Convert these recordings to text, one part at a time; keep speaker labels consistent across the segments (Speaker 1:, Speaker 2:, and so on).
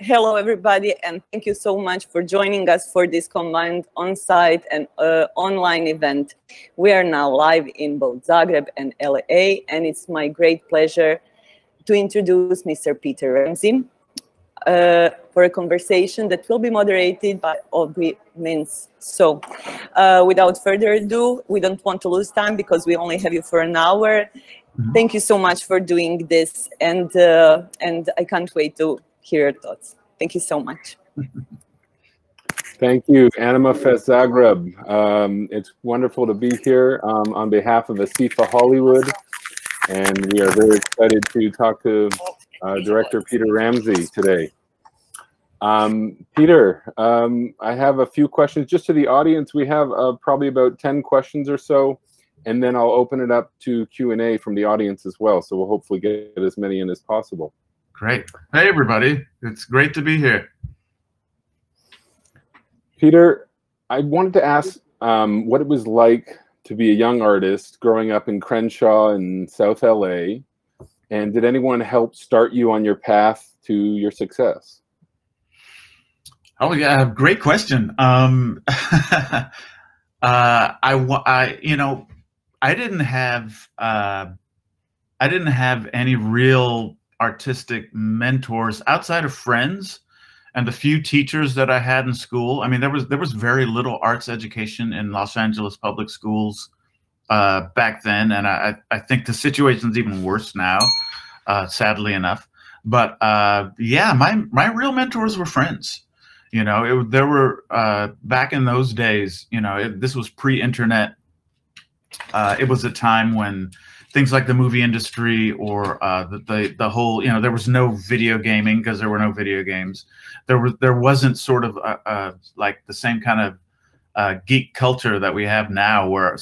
Speaker 1: Hello, everybody, and thank you so much for joining us for this combined on-site and online event. We are now live in both Zagreb and LA, and it's my great pleasure to introduce Mr. Peter Ramsey for a conversation that will be moderated by Aubrey Mintz. So without further ado, we don't want to lose time because we only have you for an hour. Thank you so much for doing this, and I can't wait to hear your thoughts. Thank you so much.
Speaker 2: Thank you, Animafest Zagreb. It's wonderful to be here on behalf of ASIFA-Hollywood, and we are very excited to talk to Director Peter Ramsey today. Peter, I have a few questions just to the audience. We have probably about 10 questions or so, and then I'll open it up to Q&A from the audience as well, so we'll hopefully get as many in as possible.
Speaker 3: Great. Hey, everybody. It's great to be here.
Speaker 2: Peter, I wanted to ask what it was like to be a young artist growing up in Crenshaw in South LA, and did anyone help start you on your path to your success?
Speaker 3: Oh, yeah, great question. I didn't have any real artistic mentors outside of friends and the few teachers that I had in school. I mean, there was very little arts education in Los Angeles public schools back then, and I think the situation's even worse now, sadly enough. But yeah, my real mentors were friends. You know, there were back in those days. You know, this was pre-internet. It was a time when things like the movie industry or the whole, you know, there was no video gaming because there were no video games. There wasn't sort of like the same kind of geek culture that we have now, where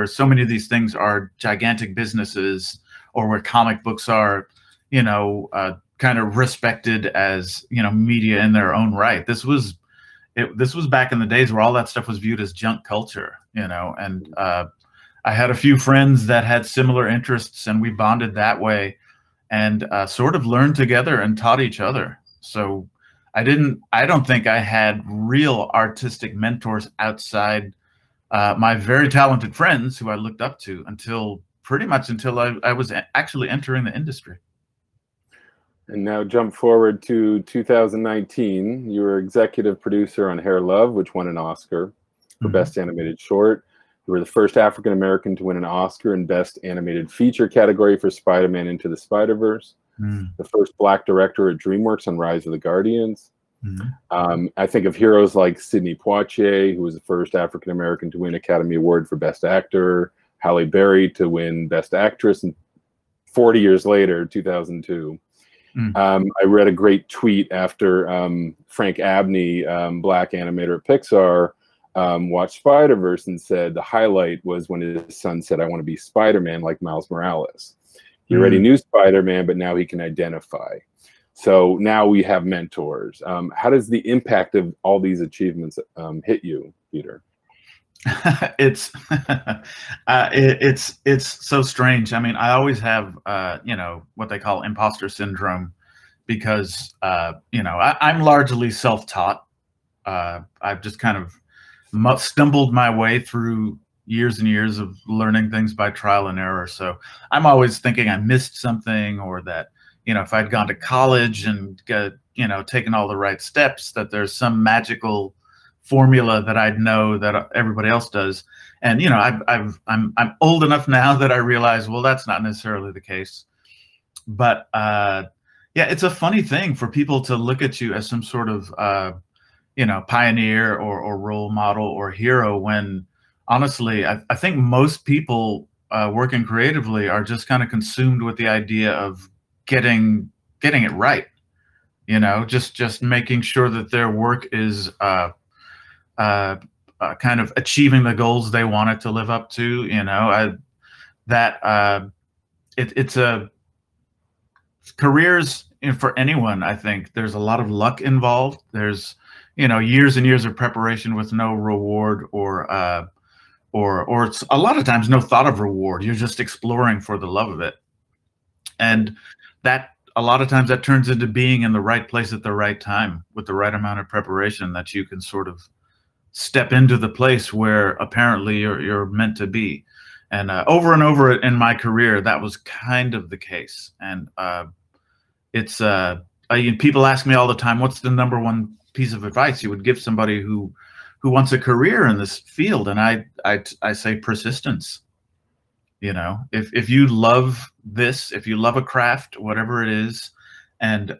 Speaker 3: so many of these things are gigantic businesses, or where comic books are, you know, kind of respected as, you know, media in their own right. This was back in the days where all that stuff was viewed as junk culture, you know, and I had a few friends that had similar interests, and we bonded that way, and sort of learned together and taught each other. So I don't think I had real artistic mentors outside my very talented friends who I looked up to until pretty much until I was actually entering the industry.
Speaker 2: And now jump forward to 2019. You were executive producer on Hair Love, which won an Oscar for Best Animated Short. You were the first African-American to win an Oscar in Best Animated Feature category for Spider-Man Into the Spider-Verse. The first Black director at DreamWorks on Rise of the Guardians. I think of heroes like Sidney Poitier, who was the first African-American to win Academy Award for Best Actor. Halle Berry to win Best Actress, and 40 years later, 2002. I read a great tweet after Frank Abney, Black animator at Pixar, watched Spider-Verse and said the highlight was when his son said, "I want to be Spider-Man like Miles Morales." He already knew Spider-Man, but now he can identify. So now we have mentors. How does the impact of all these achievements hit you, Peter?
Speaker 3: It's so strange. I mean, I always have you know, what they call imposter syndrome, because you know, I'm largely self-taught. I've just kind of stumbled my way through years and years of learning things by trial and error. So I'm always thinking I missed something, or that, you know, if I'd gone to college and you know, taken all the right steps, that there's some magical formula that I'd know that everybody else does. And, you know, I'm old enough now that I realize, well, that's not necessarily the case. But yeah, it's a funny thing for people to look at you as some sort of you know, pioneer or role model or hero, when honestly, I think most people working creatively are just kind of consumed with the idea of getting it right. You know, just making sure that their work is kind of achieving the goals they want it to live up to. You know, it's a careers, for anyone. I think there's a lot of luck involved. There's, you know, years and years of preparation with no reward, or it's a lot of times no thought of reward. You're just exploring for the love of it. And that a lot of times that turns into being in the right place at the right time with the right amount of preparation, that you can sort of step into the place where apparently you're meant to be. And over and over in my career, that was kind of the case. And people ask me all the time, what's the #1 piece of advice you would give somebody who wants a career in this field? And I say persistence. You know, if you love this, if you love a craft, whatever it is, and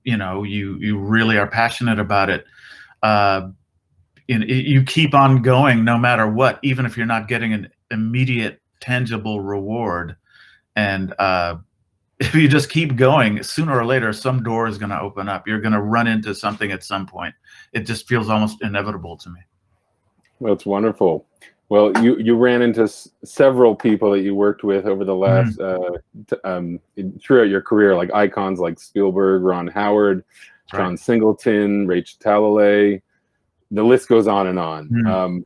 Speaker 3: you know, you really are passionate about it, you keep on going no matter what, even if you're not getting an immediate tangible reward. And if you just keep going, sooner or later some door is going to open up. You're going to run into something at some point. It just feels almost inevitable to me.
Speaker 2: Well, it's wonderful. Well, you ran into several people that you worked with over the last throughout your career, like icons like Spielberg, Ron Howard, John Singleton, Rachel Talalay. The list goes on and on.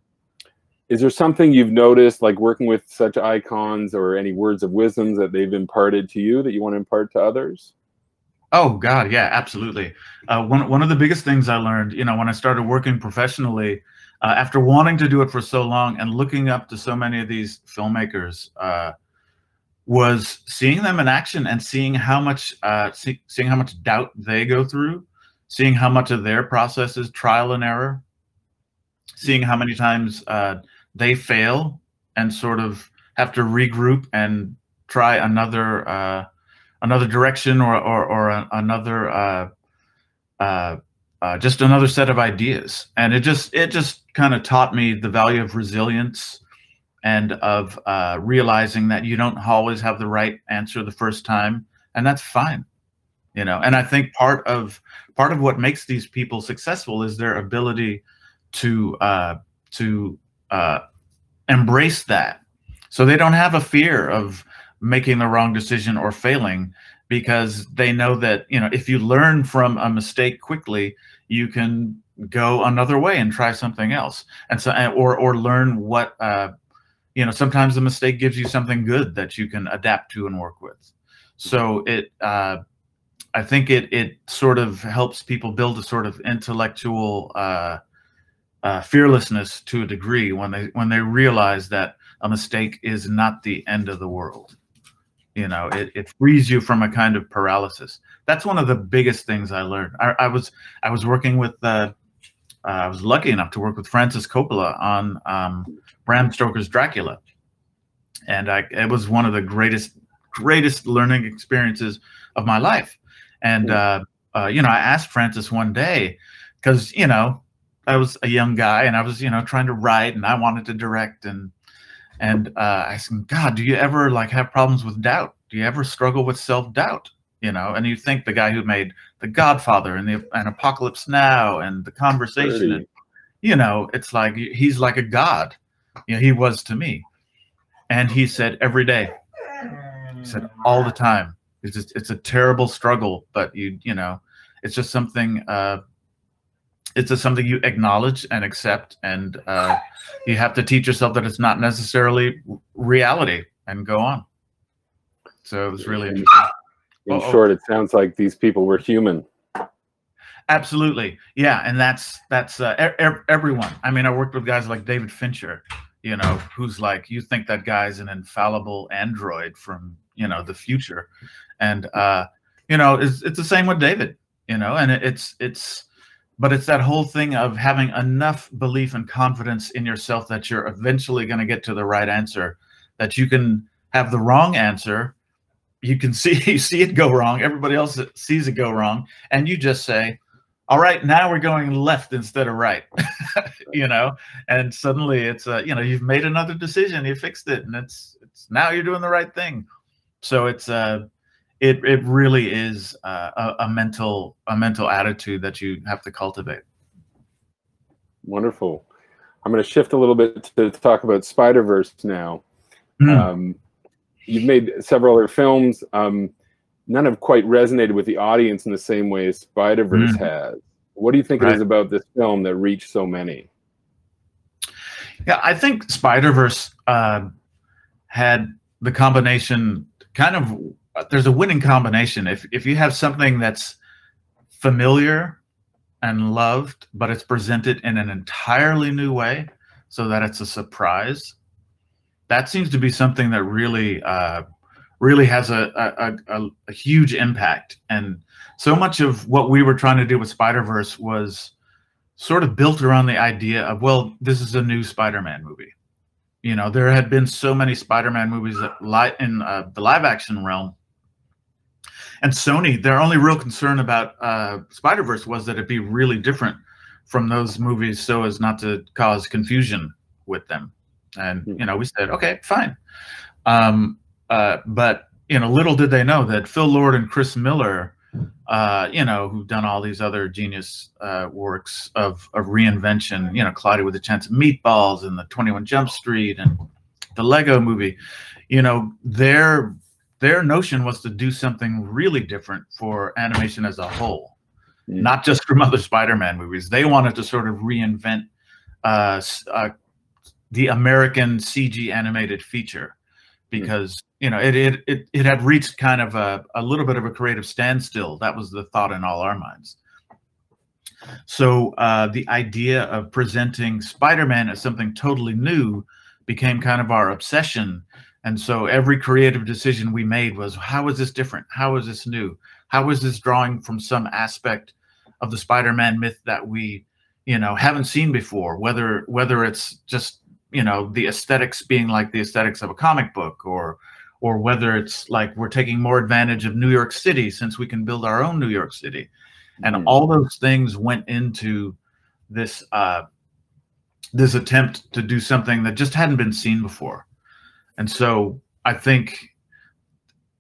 Speaker 2: Is there something you've noticed, like working with such icons, or any words of wisdom that they've imparted to you that you want to impart to others?
Speaker 3: Oh God, yeah, absolutely. One of the biggest things I learned, you know, when I started working professionally, after wanting to do it for so long and looking up to so many of these filmmakers, was seeing them in action and seeing how much doubt they go through, seeing how much of their process is trial and error, seeing how many times they fail and sort of have to regroup and try another direction or another just another set of ideas. And it just kind of taught me the value of resilience and of realizing that you don't always have the right answer the first time, and that's fine. You know, and I think part of what makes these people successful is their ability to embrace that. So they don't have a fear of making the wrong decision or failing, because they know that, you know, if you learn from a mistake quickly, you can go another way and try something else. And so, or learn what, you know, sometimes the mistake gives you something good that you can adapt to and work with. So I think it sort of helps people build a sort of intellectual fearlessness to a degree when they realize that a mistake is not the end of the world. You know, it frees you from a kind of paralysis. That's one of the biggest things I learned. I was working with I was lucky enough to work with Francis Coppola on Bram Stoker's Dracula, and it was one of the greatest learning experiences of my life. And you know, I asked Francis one day, because, you know, I was a young guy and I was, you know, trying to write and I wanted to direct, and I said, God, do you ever like have problems with doubt? Do you ever struggle with self-doubt? You know, and you think the guy who made The Godfather and Apocalypse Now and The Conversation, and, you know, it's like he's like a god. You know, he was to me. And he said, every day. He said, all the time. It's a terrible struggle, but you know, it's just something. It's just something you acknowledge and accept, and you have to teach yourself that it's not necessarily reality, and go on. So it was really interesting.
Speaker 2: In short, it sounds like these people were human.
Speaker 3: Absolutely, yeah, and that's everyone. I mean, I worked with guys like David Fincher, you know, who's like, you think that guy's an infallible android from, you know, the future, and you know, it's the same with David, you know, and but it's that whole thing of having enough belief and confidence in yourself that you're eventually going to get to the right answer, that you can have the wrong answer. You can see it go wrong. Everybody else sees it go wrong. And you just say, all right, now we're going left instead of right, you know, and suddenly it's, you know, you've made another decision, you fixed it, and it's now you're doing the right thing. So it's, it really is a mental attitude that you have to cultivate.
Speaker 2: Wonderful. I'm going to shift a little bit to talk about Spider-Verse now. You've made several other films. None have quite resonated with the audience in the same way as Spider-Verse has. What do you think it is about this film that reached so many?
Speaker 3: Yeah, I think Spider-Verse had the combination kind of, there's a winning combination. If you have something that's familiar and loved, but it's presented in an entirely new way so that it's a surprise, that seems to be something that really really has a huge impact. And so much of what we were trying to do with Spider-Verse was sort of built around the idea of, well, this is a new Spider-Man movie. You know, there had been so many Spider-Man movies that in the live-action realm, and Sony, their only real concern about Spider-Verse was that it be really different from those movies so as not to cause confusion with them. And, you know, we said, okay, fine. But, you know, little did they know that Phil Lord and Chris Miller, you know, who've done all these other genius works of reinvention, you know, Cloudy with a Chance of Meatballs and the 21 Jump Street and the Lego movie, you know, their notion was to do something really different for animation as a whole, not just from other Spider-Man movies. They wanted to sort of reinvent the American CG animated feature, because you know it had reached kind of a little bit of a creative standstill. That was the thought in all our minds. So the idea of presenting Spider-Man as something totally new became kind of our obsession. And so every creative decision we made was, how is this different? How is this new? How is this drawing from some aspect of the Spider-Man myth that we, you know, haven't seen before? Whether it's just, you know, the aesthetics being like the aesthetics of a comic book, or whether it's like we're taking more advantage of New York City since we can build our own New York City. And all those things went into this this attempt to do something that just hadn't been seen before. And so I think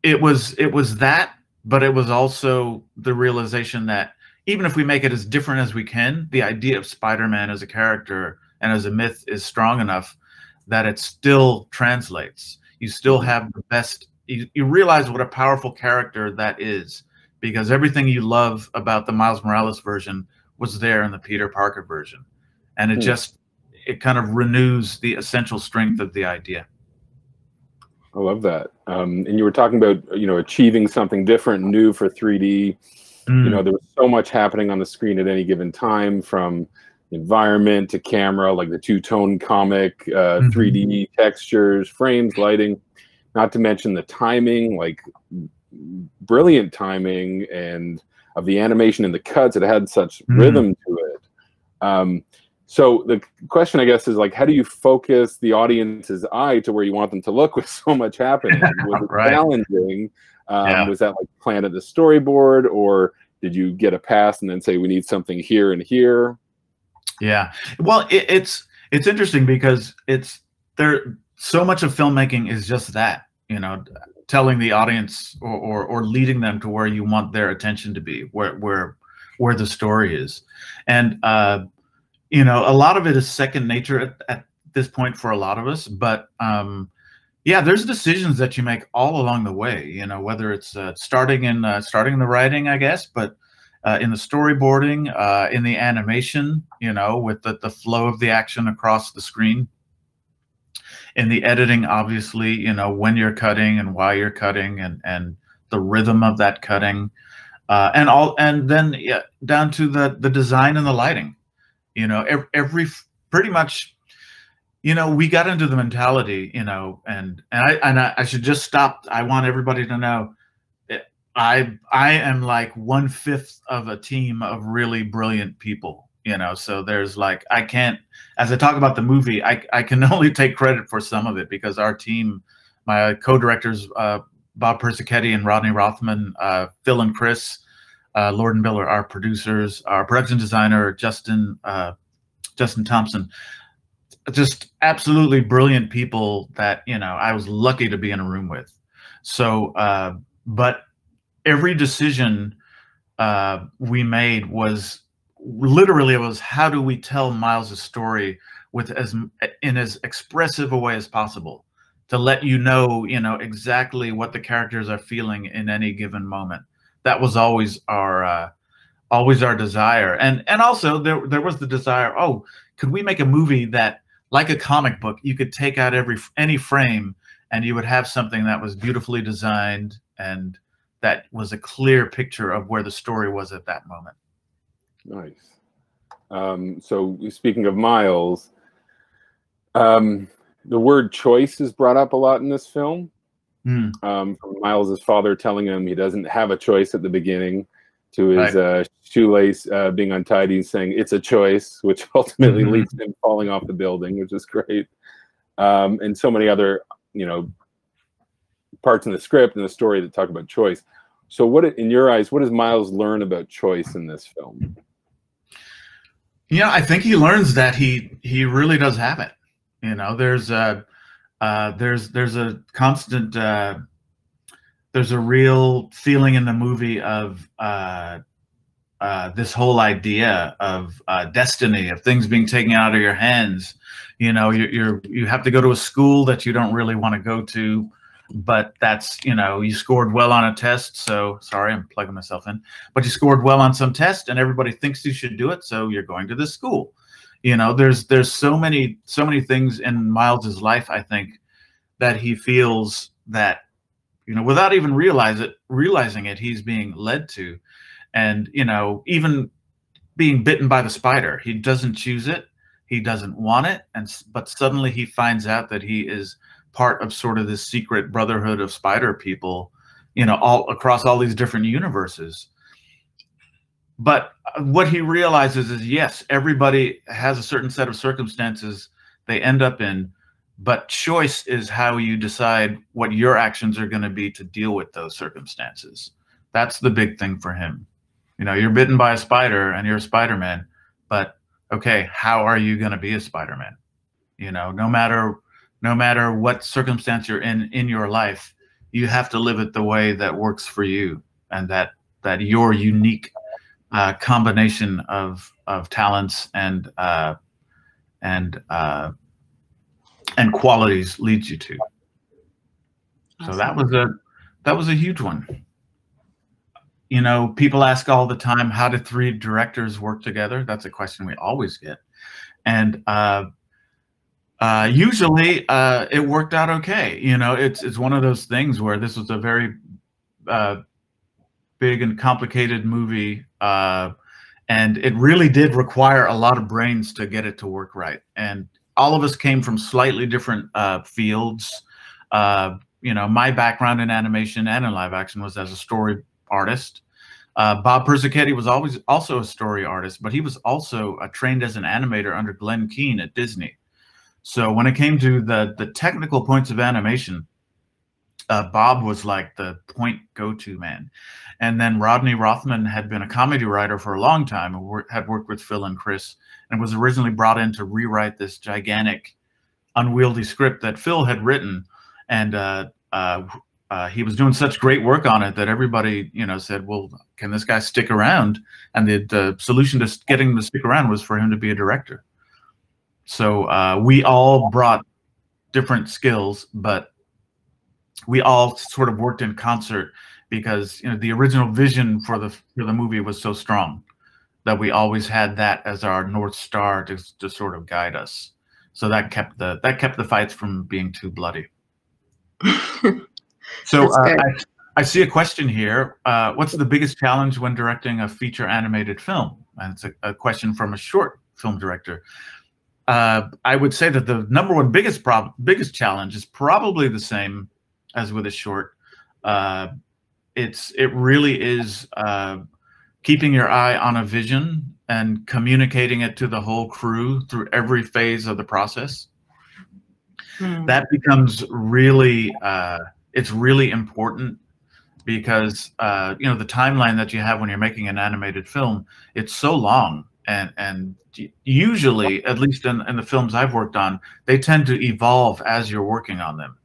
Speaker 3: it was that, but it was also the realization that even if we make it as different as we can, the idea of Spider-Man as a character and as a myth is strong enough that it still translates. You still have the best, you realize what a powerful character that is, because everything you love about the Miles Morales version was there in the Peter Parker version. And it just, it kind of renews the essential strength of the idea.
Speaker 2: I love that. And you were talking about, you know, achieving something different, new for 3D. You know, there was so much happening on the screen at any given time, from environment to camera, like the two-tone comic, 3D textures, frames, lighting, not to mention the timing, like brilliant timing, and of the animation and the cuts. It had such rhythm to it. So the question, I guess, is like, how do you focus the audience's eye to where you want them to look with so much happening? Was it challenging? Was that like planned at the storyboard, or did you get a pass and then say, we need something here and here?
Speaker 3: Yeah, well, it's interesting because so much of filmmaking is just that, you know, telling the audience or leading them to where you want their attention to be, where the story is. And you know, a lot of it is second nature at this point for a lot of us, but yeah, there's decisions that you make all along the way, you know, whether it's starting in the writing, I guess, but in the storyboarding, in the animation, you know, with the flow of the action across the screen, in the editing, obviously, you know, when you're cutting and why you're cutting, and the rhythm of that cutting, and then down to the design and the lighting. You know, every pretty much, you know, we got into the mentality, you know, and I should just stop. I want everybody to know, I am like 1/5 of a team of really brilliant people, you know. So there's like, I can't, as I talk about the movie, I can only take credit for some of it, because our team, my co-directors, Bob Persichetti and Rodney Rothman, Phil and Chris, Lord and Bill are our producers, our production designer, Justin Thompson, just absolutely brilliant people that, you know, I was lucky to be in a room with. So, but every decision we made was literally, it was, how do we tell Miles's story with in as expressive a way as possible, to let you know exactly what the characters are feeling in any given moment. That was always our desire, and also there was the desire. Oh, could we make a movie that, like a comic book, you could take out any frame and you would have something that was beautifully designed and that was a clear picture of where the story was at that moment.
Speaker 2: Nice. So speaking of Miles, the word choice is brought up a lot in this film. From Miles's father telling him he doesn't have a choice at the beginning, to his shoelace being untied, he's saying it's a choice, which ultimately leads to him falling off the building, which is great. And so many other, you know, parts in the script and the story that talk about choice. So what, in your eyes, what does Miles learn about choice in this film?
Speaker 3: Yeah, I think he learns that he really does have it. You know, there's a constant, there's a real feeling in the movie of this whole idea of destiny, of things being taken out of your hands. You know, you have to go to a school that you don't really want to go to, but that's, you know, you scored well on a test. So sorry, I'm plugging myself in, but you scored well on some test and everybody thinks you should do it. So you're going to this school. You know, there's so many things in Miles's life, I think, that he feels that, you know, without even realizing it, he's being led to. And, you know, even being bitten by the spider, he doesn't choose it. He doesn't want it. But suddenly he finds out that he is part of sort of this secret brotherhood of spider people, you know, all across all these different universes. But what he realizes is, yes, everybody has a certain set of circumstances they end up in, but choice is how you decide what your actions are going to be to deal with those circumstances. That's the big thing for him. You know, you're bitten by a spider and you're a Spider-Man, but okay, how are you going to be a Spider-Man? You know, no matter what circumstance you're in your life, you have to live it the way that works for you, and that your unique combination of talents and qualities leads you to. So that was a huge one. You know, people ask all the time, how do three directors work together? That's a question we always get. And usually it worked out okay. You know, it's one of those things where this was a very big and complicated movie, and it really did require a lot of brains to get it to work right. And all of us came from slightly different fields. You know, my background in animation and in live action was as a story artist. Bob Persichetti was always also a story artist, but he was also trained as an animator under Glenn Keane at Disney. So when it came to the technical points of animation, Bob was like the point go-to man. And then Rodney Rothman had been a comedy writer for a long time, and had worked with Phil and Chris, and was originally brought in to rewrite this gigantic, unwieldy script that Phil had written. And he was doing such great work on it that everybody, you know, said, well, can this guy stick around? And the solution to getting him to stick around was for him to be a director. So we all brought different skills, but we all sort of worked in concert, because, you know, the original vision for the movie was so strong that we always had that as our North Star to sort of guide us. So that kept the fights from being too bloody. So I see a question here. What's the biggest challenge when directing a feature animated film? And it's a question from a short film director. I would say that the number one biggest challenge is probably the same as with a short. It really is keeping your eye on a vision and communicating it to the whole crew through every phase of the process. That becomes really, it's really important, because you know, the timeline that you have when you're making an animated film, it's so long, and usually, at least in the films I've worked on, they tend to evolve as you're working on them.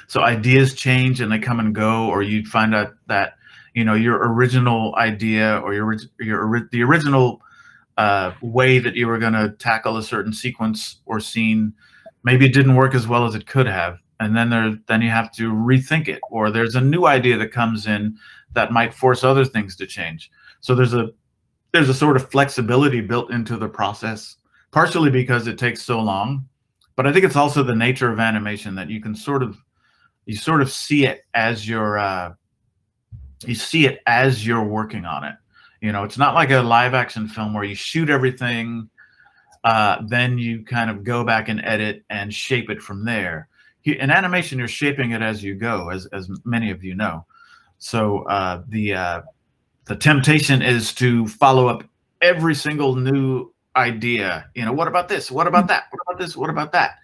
Speaker 3: So ideas change and they come and go, or you find out that, you know, your original idea or the original way that you were going to tackle a certain sequence or scene, maybe it didn't work as well as it could have, and then you have to rethink it, or there's a new idea that comes in that might force other things to change. So there's a sort of flexibility built into the process, partially because it takes so long, But I think it's also the nature of animation that you can sort of see it as you're working on it. You know, it's not like a live action film where you shoot everything, then you kind of go back and edit and shape it from there. In animation, you're shaping it as you go, as many of you know. So the temptation is to follow up every single new idea. You know, what about this? What about that? What about this? What about that?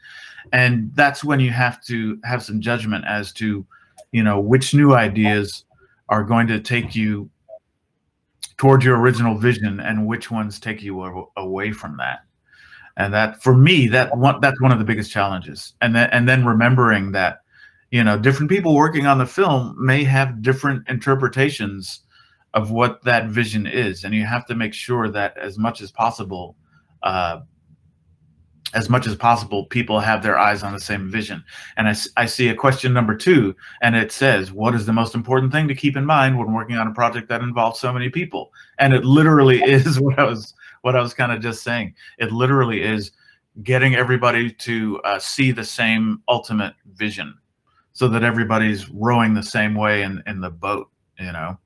Speaker 3: And that's when you have to have some judgment as to, you know, which new ideas are going to take you towards your original vision and which ones take you away from that. And that, for me, that's one of the biggest challenges. And then remembering that, you know, different people working on the film may have different interpretations of what that vision is, and you have to make sure that as much as possible, people have their eyes on the same vision. And I see a question number 2, and it says, what is the most important thing to keep in mind when working on a project that involves so many people? And it literally is what I was kind of just saying. It literally is getting everybody to see the same ultimate vision, so that everybody's rowing the same way in the boat, you know.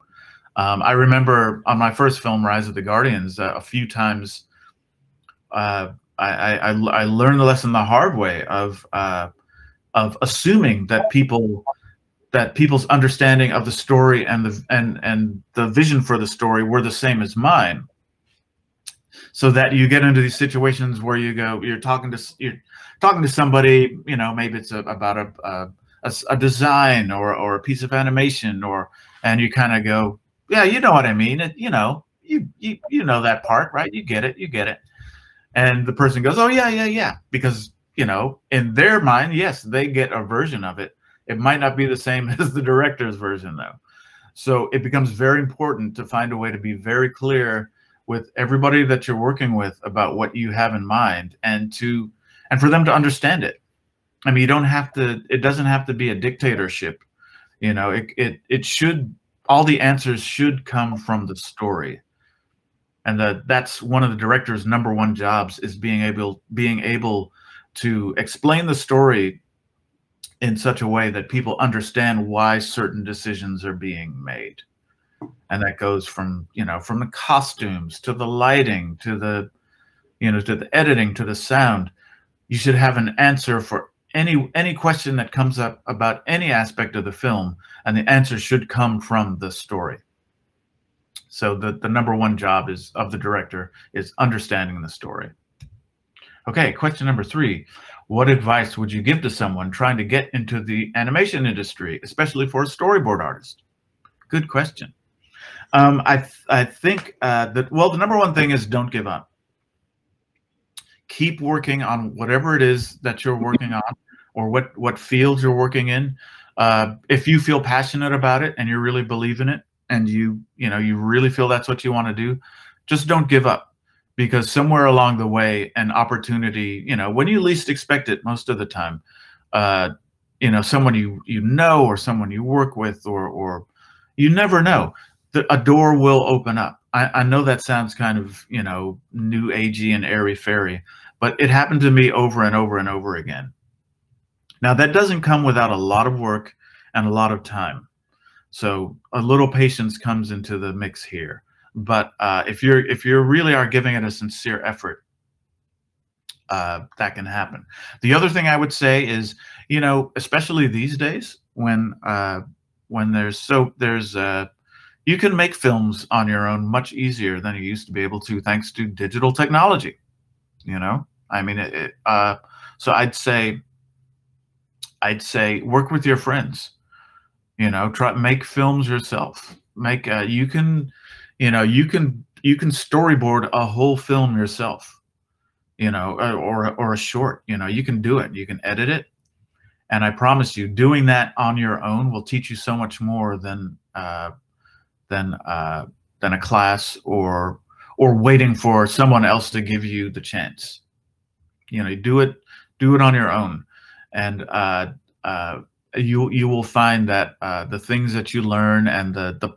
Speaker 3: I remember on my first film, Rise of the Guardians, a few times I learned the lesson the hard way of assuming that people's understanding of the story and the vision for the story were the same as mine, so that you get into these situations where you're talking to somebody, you know, maybe it's about a design or a piece of animation, and you kind of go, yeah, you know what I mean, you know, you know that part, right? You get it. And the person goes, oh, yeah. Because, you know, in their mind, yes, they get a version of it. It might not be the same as the director's version, though. So it becomes very important to find a way to be very clear with everybody that you're working with about what you have in mind, and for them to understand it. I mean, it doesn't have to be a dictatorship. You know, it should, all the answers should come from the story. And that's one of the director's number 1 jobs, is being able to explain the story in such a way that people understand why certain decisions are being made. And that goes from, you know, from the costumes to the lighting to the, you know, to the editing to the sound. You should have an answer for any question that comes up about any aspect of the film, and the answer should come from the story. So the number 1 job of the director is understanding the story. Okay, question number 3. What advice would you give to someone trying to get into the animation industry, especially for a storyboard artist? Good question. I think that, well, the number 1 thing is don't give up. Keep working on whatever it is that you're working on, or what field you're working in. If you feel passionate about it and you really believe in it, and you really feel that's what you want to do, just don't give up, because somewhere along the way, an opportunity, you know, when you least expect it, most of the time, you know, someone you know, or someone you work with, or you never know, a door will open up. I know that sounds kind of, you know, new agey and airy fairy, but it happened to me over and over and over again. Now, that doesn't come without a lot of work and a lot of time. So a little patience comes into the mix here. But if you really are giving it a sincere effort, that can happen. The other thing I would say is, you know, especially these days, when you can make films on your own much easier than you used to be able to, thanks to digital technology. You know, I mean, so I'd say work with your friends. You know, make films yourself. You can storyboard a whole film yourself. You know, or a short. You know, you can do it. You can edit it, and I promise you, doing that on your own will teach you so much more than a class or waiting for someone else to give you the chance. You know, do it on your own, and you will find that the things that you learn and the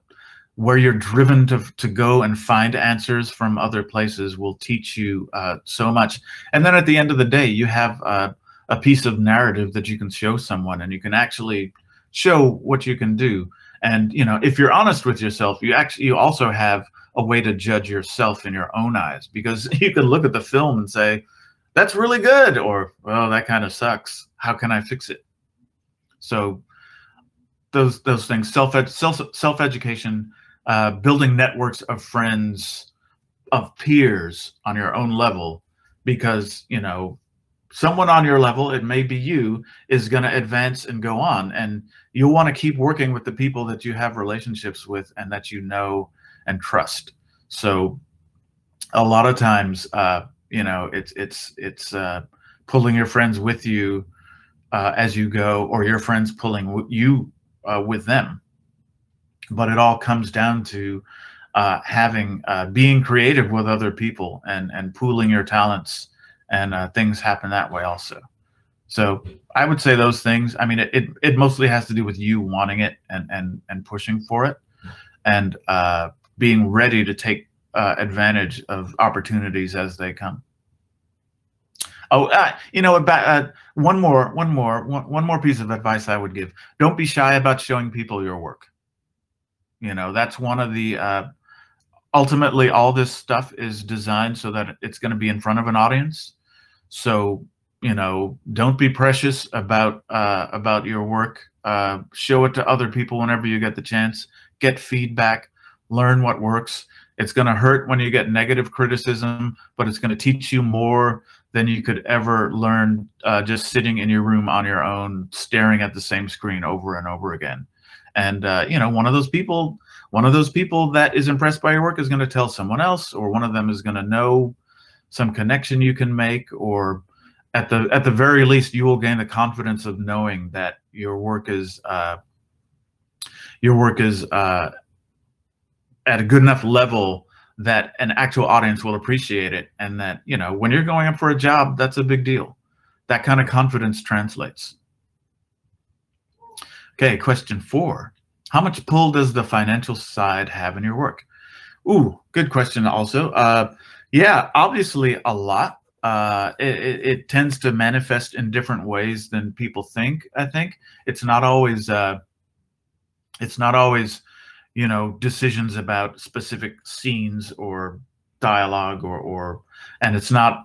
Speaker 3: where you're driven to go and find answers from other places will teach you so much. And then at the end of the day, you have a a piece of narrative that you can show someone, and you can actually show what you can do. And you know, if you're honest with yourself, you also have a way to judge yourself in your own eyes, because you can look at the film and say, that's really good, or well, that kind of sucks. How can I fix it? So those things, self-education, building networks of friends, of peers on your own level, because you know, someone on your level, it may be you, is going to advance and go on, and you'll want to keep working with the people that you have relationships with and that you know and trust. So a lot of times, you know, it's pulling your friends with you as you go, or your friends pulling you with them. But it all comes down to being creative with other people and pooling your talents, and things happen that way also. So I would say those things. I mean, it mostly has to do with you wanting it and pushing for it, and being ready to take advantage of opportunities as they come. Oh, you know, one more piece of advice I would give: don't be shy about showing people your work. You know, that's one of the ultimately, all this stuff is designed so that it's going to be in front of an audience. So, you know, don't be precious about your work. Show it to other people whenever you get the chance. Get feedback. Learn what works. It's going to hurt when you get negative criticism, but it's going to teach you more than you could ever learn just sitting in your room on your own, staring at the same screen over and over again. And you know, one of those people that is impressed by your work is going to tell someone else, or one of them is going to know some connection you can make, or at the very least, you will gain the confidence of knowing that your work is at a good enough level that an actual audience will appreciate it, and that, you know, when you're going up for a job, that's a big deal. That kind of confidence translates. Okay, question 4. How much pull does the financial side have in your work? Ooh, good question also. Yeah, obviously a lot. It tends to manifest in different ways than people think. I think it's not always you know, decisions about specific scenes or dialogue, and it's not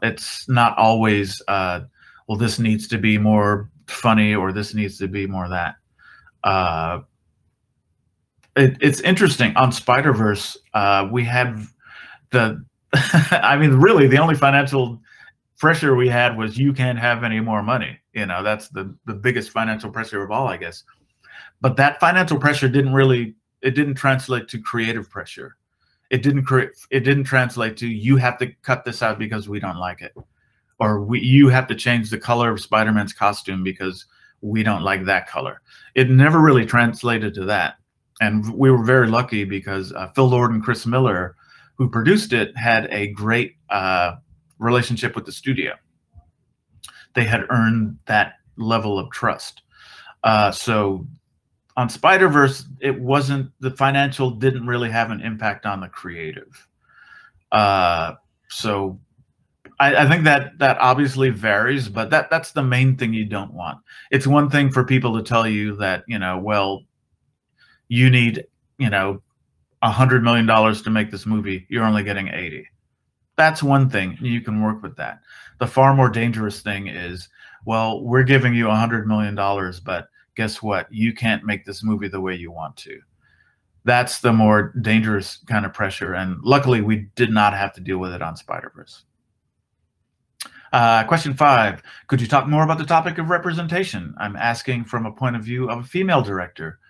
Speaker 3: always well, this needs to be more funny, or this needs to be more that. It's interesting. On Spider-Verse, we had the I mean, really the only financial pressure we had was, you can't have any more money. You know, that's the biggest financial pressure of all, I guess. But that financial pressure didn't translate to creative pressure. It didn't translate to, you have to cut this out because we don't like it, or you have to change the color of Spider-Man's costume because we don't like that color. It never really translated to that. And we were very lucky because Phil Lord and Chris Miller, who produced it, had a great relationship with the studio. They had earned that level of trust. So on Spider-Verse, it wasn't, the financial didn't really have an impact on the creative. So I think that obviously varies, but that's the main thing you don't want. It's one thing for people to tell you that, you know, well, you need, you know, $100 million to make this movie. You're only getting 80. That's one thing. You can work with that. The far more dangerous thing is, well, we're giving you $100 million, but guess what? You can't make this movie the way you want to. That's the more dangerous kind of pressure. And luckily, we did not have to deal with it on Spider-Verse. Question 5. Could you talk more about the topic of representation? I'm asking from a point of view of a female director.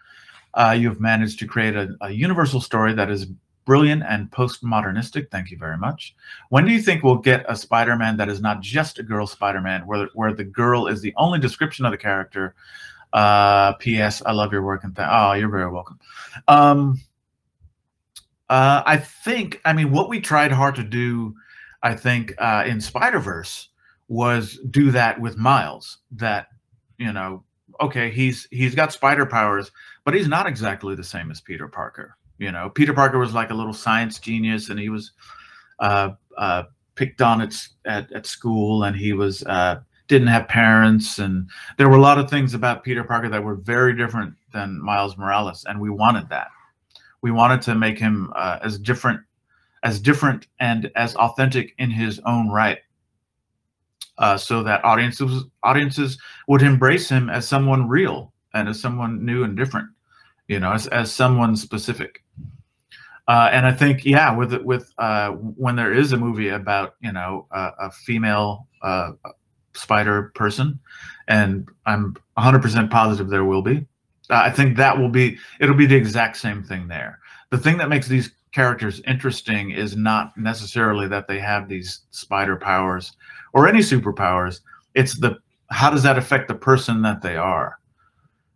Speaker 3: You've managed to create a universal story that is brilliant and postmodernistic. Thank you very much. When do you think we'll get a Spider-Man that is not just a girl Spider-Man, where the girl is the only description of the character? P.S. I love your work, and oh, you're very welcome. I think, I mean, what we tried hard to do, I think, in Spider-Verse was do that with Miles. That, you know, okay, he's got spider powers, but he's not exactly the same as Peter Parker. You know, Peter Parker was like a little science genius, and he was picked on at school, and he was didn't have parents, and there were a lot of things about Peter Parker that were very different than Miles Morales, and we wanted that. We wanted to make him as different and as authentic in his own right, so that audiences would embrace him as someone real and as someone new and different, you know, as someone specific. And I think, yeah, with when there is a movie about, you know, a female spider person, and I'm 100% positive there will be, I think it'll be the exact same thing there. The thing that makes these characters interesting is not necessarily that they have these spider powers or any superpowers. It's how does that affect the person that they are?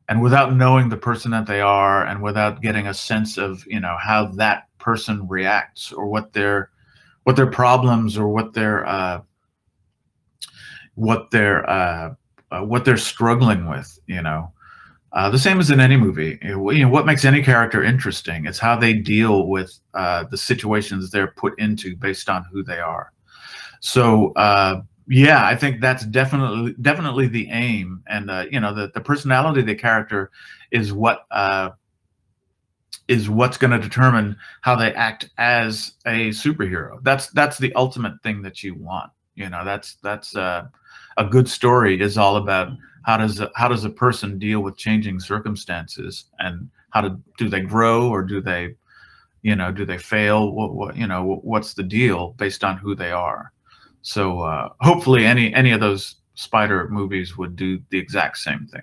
Speaker 3: And without knowing the person that they are, and without getting a sense of, you know, how that person reacts, or what their problems, or what they're struggling with, you know. The same as in any movie. You know, what makes any character interesting is how they deal with the situations they're put into based on who they are. So yeah, I think that's definitely the aim, and you know, the personality of the character is what's going to determine how they act as a superhero. That's the ultimate thing that you want. You know, that's a good story is all about how does a person deal with changing circumstances, and do they grow, or do they fail? What's the deal based on who they are? So hopefully any of those spider movies would do the exact same thing.